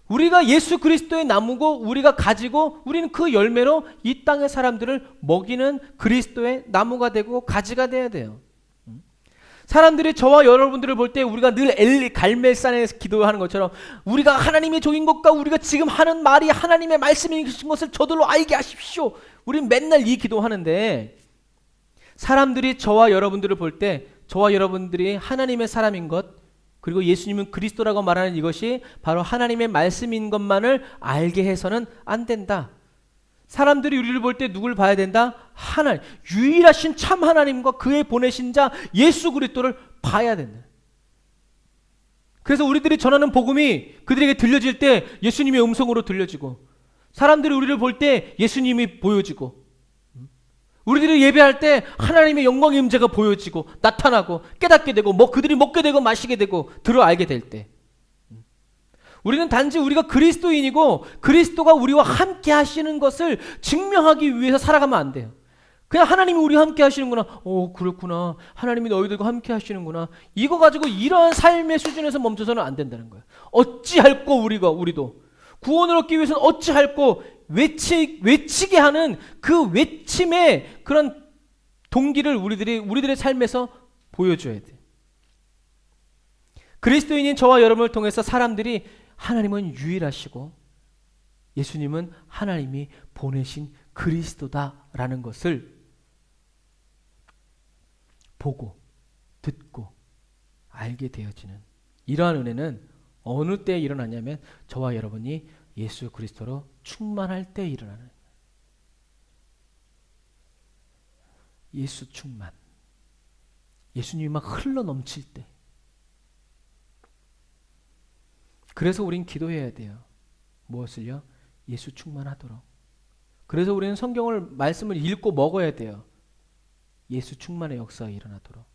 우리가 예수 그리스도의 나무고 우리가 가지고 우리는 그 열매로 이 땅의 사람들을 먹이는 그리스도의 나무가 되고 가지가 돼야 돼요. 사람들이 저와 여러분들을 볼 때 우리가 늘 갈멜산에서 기도하는 것처럼 우리가 하나님의 종인 것과 우리가 지금 하는 말이 하나님의 말씀인 것을 저들로 알게 하십시오. 우리는 맨날 이 기도하는데 사람들이 저와 여러분들을 볼 때 저와 여러분들이 하나님의 사람인 것 그리고 예수님은 그리스도라고 말하는 이것이 바로 하나님의 말씀인 것만을 알게 해서는 안 된다. 사람들이 우리를 볼 때 누굴 봐야 된다? 하나님, 유일하신 참 하나님과 그의 보내신 자 예수 그리스도를 봐야 된다. 그래서 우리들이 전하는 복음이 그들에게 들려질 때 예수님의 음성으로 들려지고 사람들이 우리를 볼 때 예수님이 보여지고 우리들이 예배할 때 하나님의 영광의 임재가 보여지고 나타나고 깨닫게 되고 그들이 먹게 되고 마시게 되고 들어 알게 될 때 우리는 단지 우리가 그리스도인이고 그리스도가 우리와 함께 하시는 것을 증명하기 위해서 살아가면 안 돼요. 그냥 하나님이 우리와 함께 하시는구나. 그렇구나. 하나님이 너희들과 함께 하시는구나. 이거 가지고 이러한 삶의 수준에서 멈춰서는 안 된다는 거예요. 어찌할꼬 우리도 구원을 얻기 위해서는 어찌할꼬 외치게 하는 그 외침의 그런 동기를 우리들의 삶에서 보여줘야 돼. 그리스도인인 저와 여러분을 통해서 사람들이 하나님은 유일하시고 예수님은 하나님이 보내신 그리스도다라는 것을 보고 듣고 알게 되어지는 이러한 은혜는 어느 때에 일어나냐면 저와 여러분이 예수 그리스도로 충만할 때 일어나는 거예요. 예수 충만. 예수님이 막 흘러 넘칠 때. 그래서 우린 기도해야 돼요. 무엇을요? 예수 충만하도록. 그래서 우리는 말씀을 읽고 먹어야 돼요. 예수 충만의 역사가 일어나도록.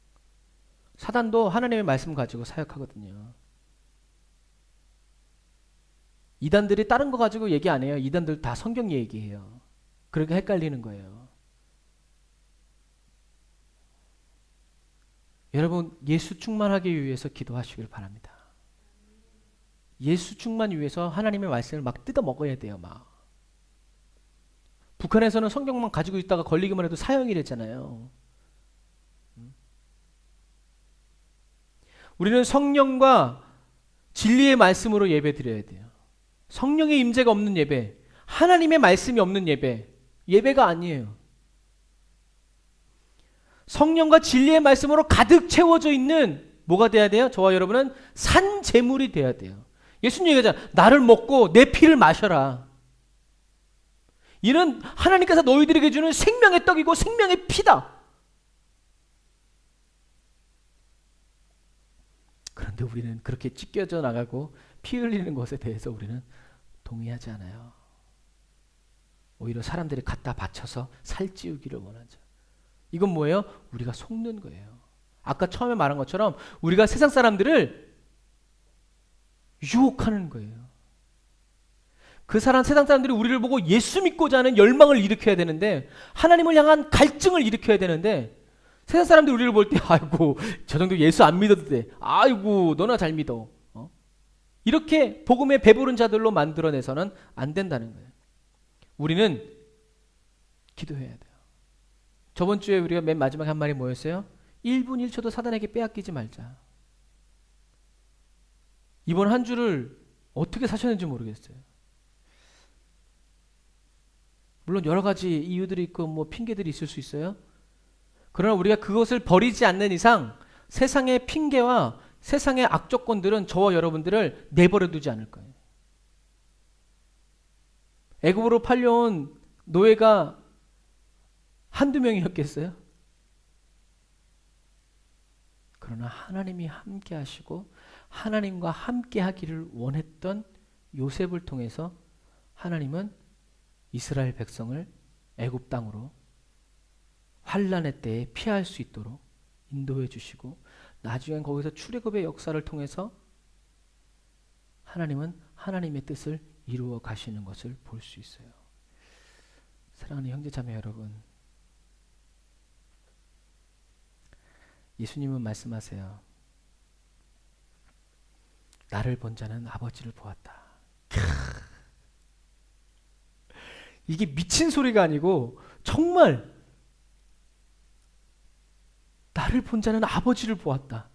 사단도 하나님의 말씀 가지고 사역하거든요. 이단들이 다른 거 가지고 얘기 안 해요. 이단들 다 성경 얘기해요. 그러니까 헷갈리는 거예요. 여러분, 예수 충만하기 위해서 기도하시길 바랍니다. 예수 충만 위해서 하나님의 말씀을 막 뜯어 먹어야 돼요. 막. 북한에서는 성경만 가지고 있다가 걸리기만 해도 사형이랬잖아요. 우리는 성령과 진리의 말씀으로 예배 드려야 돼요. 성령의 임재가 없는 예배, 하나님의 말씀이 없는 예배가 아니에요. 성령과 진리의 말씀으로 가득 채워져 있는 뭐가 돼야 돼요? 저와 여러분은 산 제물이 돼야 돼요. 예수님 얘기하잖아요. 나를 먹고 내 피를 마셔라. 이는 하나님께서 너희들에게 주는 생명의 떡이고 생명의 피다. 그런데 우리는 그렇게 찢겨져 나가고 피 흘리는 것에 대해서 우리는 동의하지 않아요. 오히려 사람들이 갖다 바쳐서 살찌우기를 원하죠. 이건 뭐예요? 우리가 속는 거예요. 아까 처음에 말한 것처럼 우리가 세상 사람들을 유혹하는 거예요. 그 세상 사람들이 우리를 보고 예수 믿고자 하는 열망을 일으켜야 되는데, 하나님을 향한 갈증을 일으켜야 되는데, 세상 사람들이 우리를 볼 때 아이고 저 정도 예수 안 믿어도 돼, 아이고 너나 잘 믿어, 이렇게 복음에 배부른 자들로 만들어내서는 안 된다는 거예요. 우리는 기도해야 돼요. 저번 주에 우리가 맨 마지막에 한 말이 뭐였어요? 1분 1초도 사단에게 빼앗기지 말자. 이번 한 주를 어떻게 사셨는지 모르겠어요. 물론 여러 가지 이유들이 있고 뭐 핑계들이 있을 수 있어요. 그러나 우리가 그것을 버리지 않는 이상 세상의 핑계와 세상의 악조건들은 저와 여러분들을 내버려 두지 않을 거예요. 애굽으로 팔려온 노예가 한두 명이었겠어요? 그러나 하나님이 함께 하시고 하나님과 함께 하기를 원했던 요셉을 통해서 하나님은 이스라엘 백성을 애굽 땅으로 환난의 때에 피할 수 있도록 인도해 주시고, 나중엔 거기서 출애굽의 역사를 통해서 하나님은 하나님의 뜻을 이루어 가시는 것을 볼 수 있어요. 사랑하는 형제자매 여러분, 예수님은 말씀하세요. 나를 본 자는 아버지를 보았다. 이게 미친 소리가 아니고 정말 나를 본 자는 아버지를 보았다.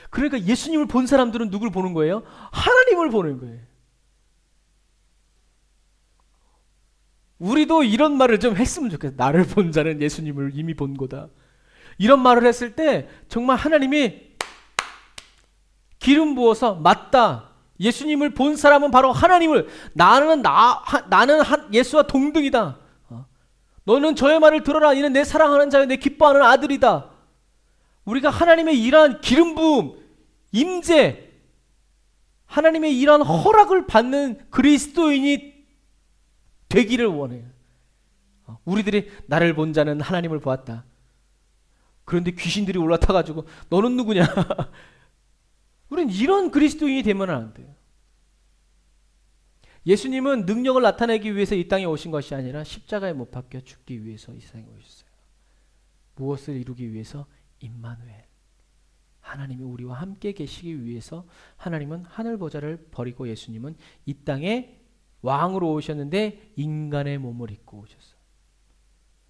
그러니까 예수님을 본 사람들은 누굴 보는 거예요? 하나님을 보는 거예요. 우리도 이런 말을 좀 했으면 좋겠어요. 나를 본 자는 예수님을 이미 본 거다. 이런 말을 했을 때 정말 하나님이 기름 부어서, 맞다, 예수님을 본 사람은 바로 하나님을, 나는 예수와 동등이다. 너는 저의 말을 들어라. 이는 내 사랑하는 자여 내 기뻐하는 아들이다. 우리가 하나님의 이러한 기름 부음, 임재, 하나님의 이러한 허락을 받는 그리스도인이 되기를 원해요. 우리들이 나를 본 자는 하나님을 보았다. 그런데 귀신들이 올라타가지고 너는 누구냐? 우린 이런 그리스도인이 되면 안 돼요. 예수님은 능력을 나타내기 위해서 이 땅에 오신 것이 아니라 십자가에 못 박혀 죽기 위해서 이 세상에 오셨어요. 무엇을 이루기 위해서? 임마누엘, 하나님이 우리와 함께 계시기 위해서 하나님은 하늘 보좌를 버리고 예수님은 이 땅에 왕으로 오셨는데 인간의 몸을 입고 오셨어요.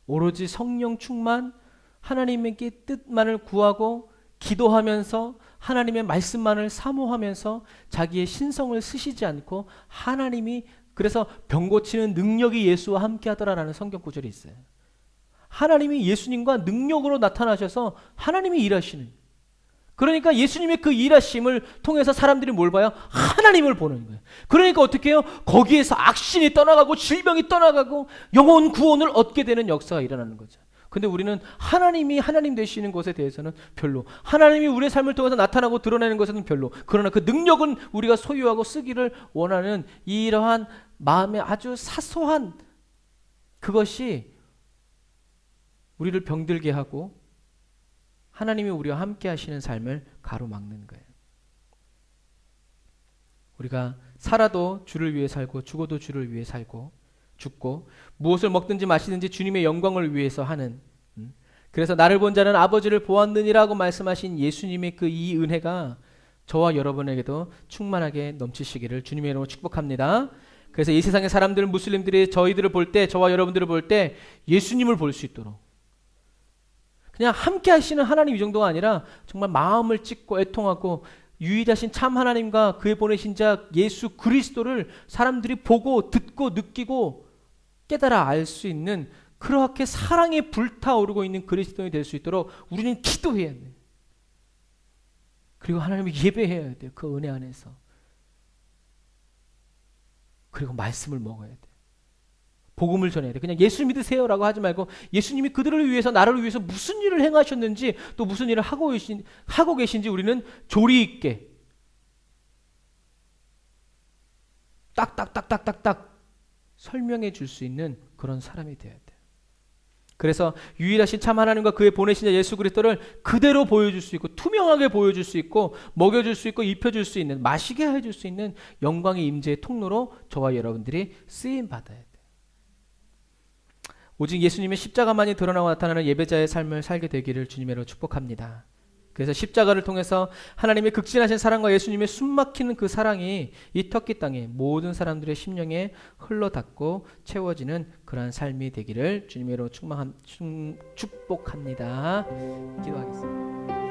오로지 성령 충만, 하나님께 뜻만을 구하고 기도하면서 하나님의 말씀만을 사모하면서 자기의 신성을 쓰시지 않고, 하나님이 그래서 병 고치는 능력이 예수와 함께 하더라라는 성경 구절이 있어요. 하나님이 예수님과 능력으로 나타나셔서 하나님이 일하시는, 그러니까 예수님의 그 일하심을 통해서 사람들이 뭘 봐요? 하나님을 보는 거예요. 그러니까 어떻게 해요? 거기에서 악신이 떠나가고 질병이 떠나가고 영혼 구원을 얻게 되는 역사가 일어나는 거죠. 근데 우리는 하나님이 하나님 되시는 것에 대해서는 별로, 하나님이 우리의 삶을 통해서 나타나고 드러내는 것에는 별로, 그러나 그 능력은 우리가 소유하고 쓰기를 원하는 이러한 마음의 아주 사소한 그것이 우리를 병들게 하고 하나님이 우리와 함께 하시는 삶을 가로막는 거예요. 우리가 살아도 주를 위해 살고 죽어도 주를 위해 살고 죽고, 무엇을 먹든지 마시든지 주님의 영광을 위해서 하는, 그래서 나를 본 자는 아버지를 보았느니라고 말씀하신 예수님의 그 이 은혜가 저와 여러분에게도 충만하게 넘치시기를 주님의 이름으로 축복합니다. 그래서 이 세상의 사람들, 무슬림들이 저희들을 볼 때, 저와 여러분들을 볼 때 예수님을 볼 수 있도록, 그냥 함께 하시는 하나님 이 정도가 아니라 정말 마음을 찢고 애통하고 유일하신 참 하나님과 그의 보내신 자 예수 그리스도를 사람들이 보고 듣고 느끼고 깨달아 알 수 있는, 그렇게 사랑에 불타오르고 있는 그리스도인이 될 수 있도록 우리는 기도해야 돼요. 그리고 하나님을 예배해야 돼요. 그 은혜 안에서. 그리고 말씀을 먹어야 돼요. 복음을 전해야 돼요. 그냥 예수 믿으세요라고 하지 말고 예수님이 그들을 위해서, 나를 위해서 무슨 일을 행하셨는지, 또 무슨 일을 하고 계신지 우리는 조리 있게 딱딱딱딱딱딱 설명해 줄 수 있는 그런 사람이 되어야 돼요. 그래서 유일하신 참 하나님과 그의 보내신 자 예수 그리스도를 그대로 보여줄 수 있고 투명하게 보여줄 수 있고 먹여줄 수 있고 입혀줄 수 있는 마시게 해줄 수 있는 영광의 임재의 통로로 저와 여러분들이 쓰임 받아야 돼요. 오직 예수님의 십자가만이 드러나고 나타나는 예배자의 삶을 살게 되기를 주님으로 축복합니다. 그래서 십자가를 통해서 하나님의 극진하신 사랑과 예수님의 숨막히는 그 사랑이 이 터키 땅에 모든 사람들의 심령에 흘러닿고 채워지는 그러한 삶이 되기를 주님으로 축복합니다. 기도하겠습니다.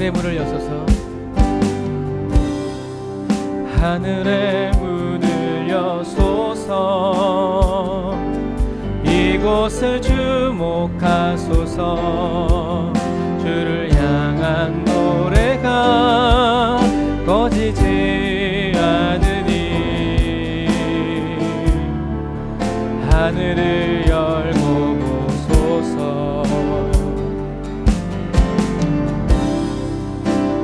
하늘의 문을 여소서 하늘의 문을 여소서 이곳을 주목하소서 주를 향한 노래가 꺼지지 않으니 하늘을 열고 보소서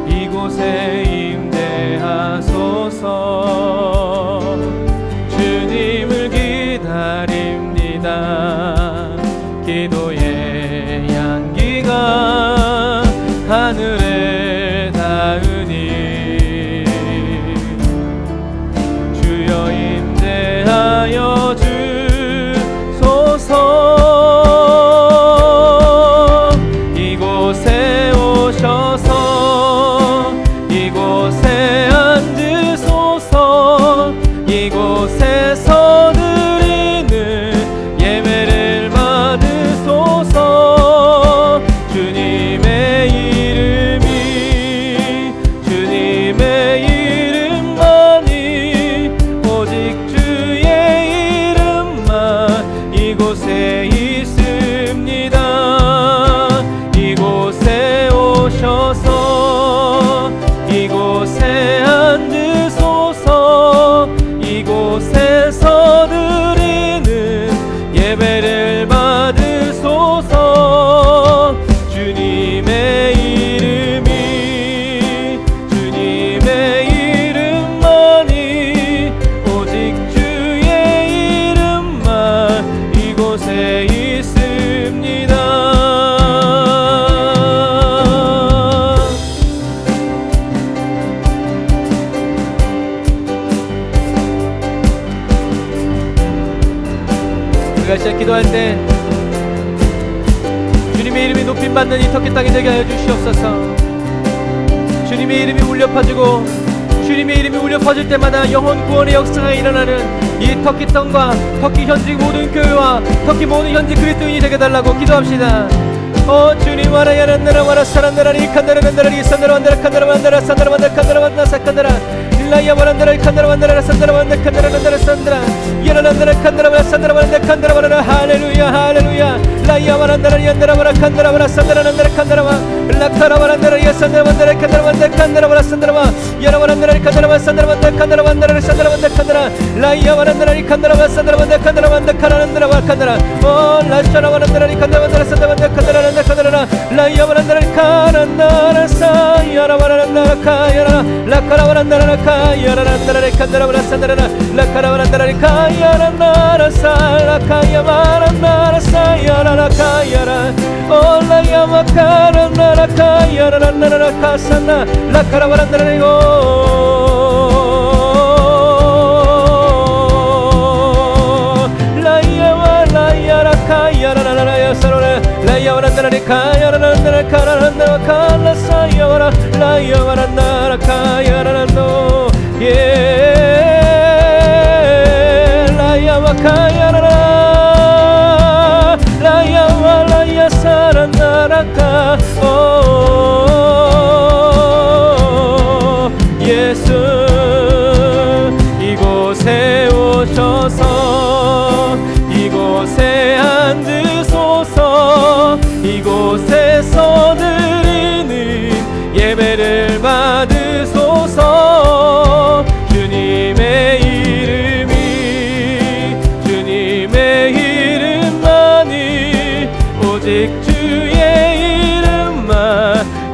이곳에 임대하소서 주님을 기다립니다. 기도의 향기가 하늘에 닿으니 주여 임대하여 주소서 이곳에 오셔서 이곳에 앉으소서 이곳에서 드리는 예배를 받으소서 주님의 이름만이 오직 주의 이름만 이곳에 있습니다. 이곳에 오셔서 이곳에 앉으소서 이곳에서 드리는 예배를 받으소서 주님의 이름만이 오직 주의 이름만 이곳에 있습니다. 우리가 시작 기도할 때 주님의 이름이 높임받는 이 터키 땅이 되게 하여 주시옵소서. 주님의 이름이 울려 퍼지고 주님의 이름이 울려 퍼질 때마다 영혼 구원의 역사가 일어나는 이 터키 땅과 터키 현지 모든 교회와 터키 모든 현지 그리스도인이 되게 달라고 기도합시다. 주님 와라야란 나라 와라 사란나라리 칸다라란다라리 산다라만다라 칸다라만다라 산다라만다라 칸다라만다라 사칸다라 일라이야 와란다라 칸다라만다라 산다라만다라 칸다라만다라 산다라 예라란다라 칸다라만다라 산다라만다라 칸다라만다라 할렐루야 할렐루야 라이야 와란다라 얀다라마라 칸다라마라 산다라만다라 칸다라마 라카라 와란다라 야 산다라만다라 칸다라만다라 칸다라마라 산다라마 예라 와란다라 칸다라마 산다라만다라 칸다라만다라 산다라만다라 칸다라 라이야 와란다라 칸다라마 산다라만다라 칸다라만다라 칸다라만다라 칸다라 라샤라 와란다라 칸다라만다라 산다라만다라 칸다라만다라 카다라라 라이아바란다라 카란다라 사야라바란다라 카야라라 라카라바란다라 카야라란다라 칸다라바라 산다라라 라카라바란다라 카야란다라 사라카야바란다라 사야라라 카야라 올라야마카란다라 카야라란다라 카산나 라카라바란다라 라이아와라야라카야라라라야 사로라 라이아와란다라 카야라란다라 카라란다라 칼라사야와라 라이아와란다라 카야라란도 예 라이아와카야라라 라이아와라야 사란다라카 예수 이곳에 오셔서 이곳에 앉으소서 이곳에서 드리는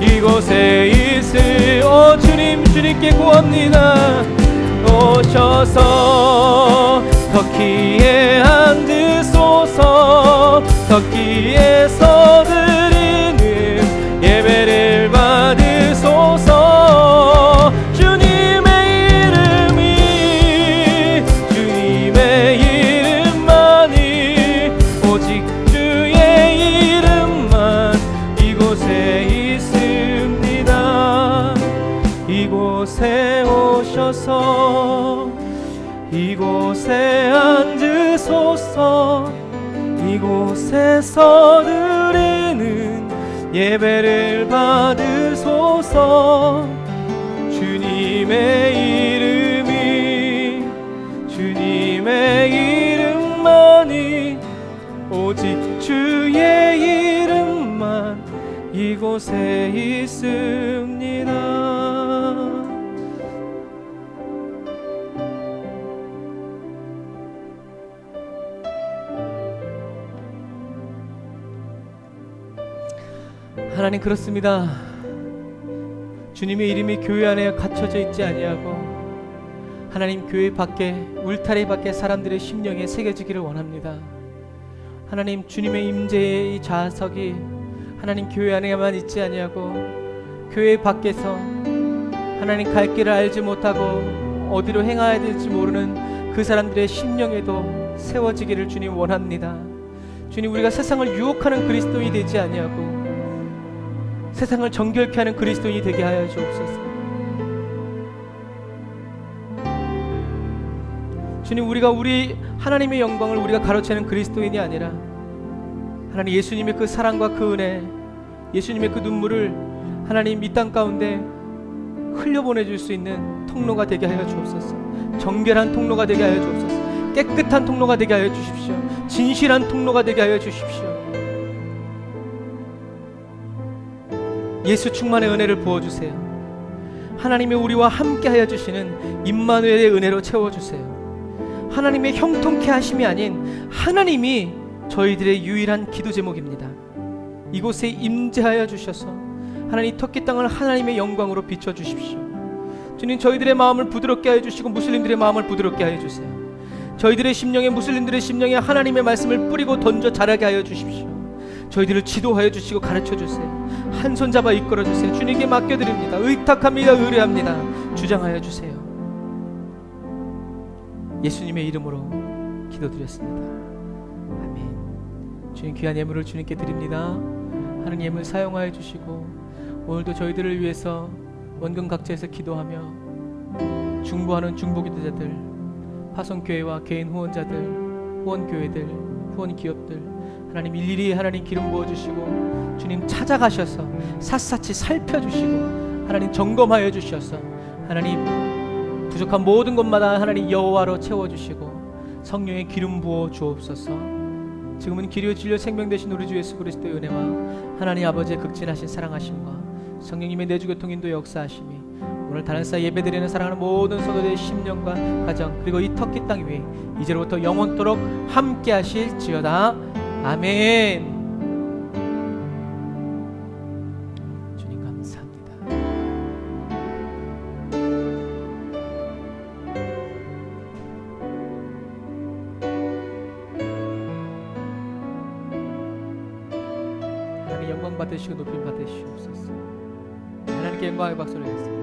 이곳에 있으 오 주님 주님께 구합니다. 오셔서 터키에 앉으소서. 터키에서 드리는 예배를 받으소서. 주님의 이름만이 오직 주의 이름만 이곳에 있습니다. 이곳에 오셔서 이곳에 앉으소서. 이곳에서 드리는 예배를 받으소서. 주님의 이름만이 오직 주의 이름만 이곳에 있습니다. 하나님 그렇습니다. 주님의 이름이 교회 안에 갇혀져 있지 아니하고 하나님 교회 밖에 울타리 밖에 사람들의 심령에 새겨지기를 원합니다. 하나님 주님의 임재의 이 좌석이 하나님 교회 안에만 있지 아니하고 교회 밖에서 하나님 갈 길을 알지 못하고 어디로 행해야 될지 모르는 그 사람들의 심령에도 세워지기를 주님 원합니다. 주님 우리가 세상을 유혹하는 그리스도인이 되지 아니하고 세상을 정결케 하는 그리스도인이 되게 하여 주옵소서. 주님 우리가 우리 하나님의 영광을 우리가 가로채는 그리스도인이 아니라 하나님 예수님의 그 사랑과 그 은혜, 예수님의 그 눈물을 하나님 이 땅 가운데 흘려보내줄 수 있는 통로가 되게 하여 주옵소서. 정결한 통로가 되게 하여 주옵소서. 깨끗한 통로가 되게 하여 주십시오. 진실한 통로가 되게 하여 주십시오. 예수 충만의 은혜를 부어주세요. 하나님의 우리와 함께 하여 주시는 임마누엘의 은혜로 채워주세요. 하나님의 형통케 하심이 아닌 하나님이 저희들의 유일한 기도 제목입니다. 이곳에 임재하여 주셔서 하나님 터키 땅을 하나님의 영광으로 비춰주십시오. 주님 저희들의 마음을 부드럽게 하여 주시고 무슬림들의 마음을 부드럽게 하여 주세요. 저희들의 심령에 무슬림들의 심령에 하나님의 말씀을 뿌리고 던져 자라게 하여 주십시오. 저희들을 지도하여 주시고 가르쳐 주세요. 한 손 잡아 이끌어 주세요. 주님께 맡겨드립니다. 의탁합니다. 의뢰합니다. 주장하여 주세요. 예수님의 이름으로 기도드렸습니다. 아멘. 주님 귀한 예물을 주님께 드립니다. 하나님 예물 사용하여 주시고 오늘도 저희들을 위해서 원근 각지에서 기도하며 중보하는 중보기도자들, 파송교회와 개인 후원자들, 후원교회들, 후원기업들 하나님 일일이 하나님 기름 부어주시고 주님 찾아가셔서 샅샅이 살펴주시고 하나님 점검하여 주셔서 하나님 부족한 모든 것마다 하나님 여호와로 채워주시고 성령의 기름 부어 주옵소서. 지금은 길이요 진리요 생명 되신 우리 주 예수 그리스도의 은혜와 하나님 아버지의 극진하신 사랑하심과 성령님의 내주교통 인도 역사하심이 오늘 다른 사이 예배드리는 사랑하는 모든 성도들의 심령과 가정 그리고 이 터키 땅 위에 이제로부터 영원토록 함께 하실지어다. 아멘. 주님 감사합니다. 하나님 영광 받으시고 높임 받으시옵소서. 하나님께 영광의 박수를 드리겠습니다.